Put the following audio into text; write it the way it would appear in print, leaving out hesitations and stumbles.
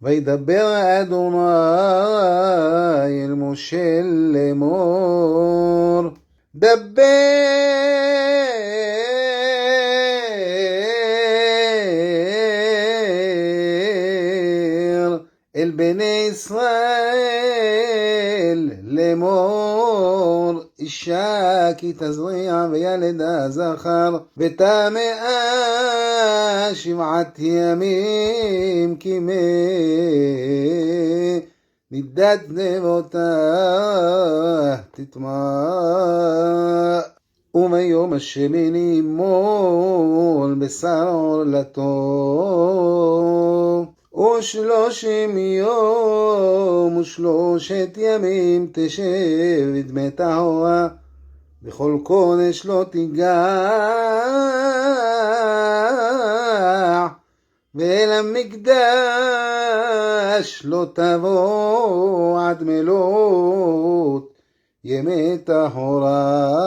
וידבר אדוני אל משה לאמור, דבר אל בני ישראל לאמור, אישה כי תזריע וילדה זכר, וטמאה 7 ימים כי נידת נבותה תטמא, ומיום השמיני מול בשר עורלתו, 30 יום ו3 ימים תשב ודמי טהרה, בכל קודש לא תיגע, ואל המקדש לא תבוא עד מלאת ימי טהרה.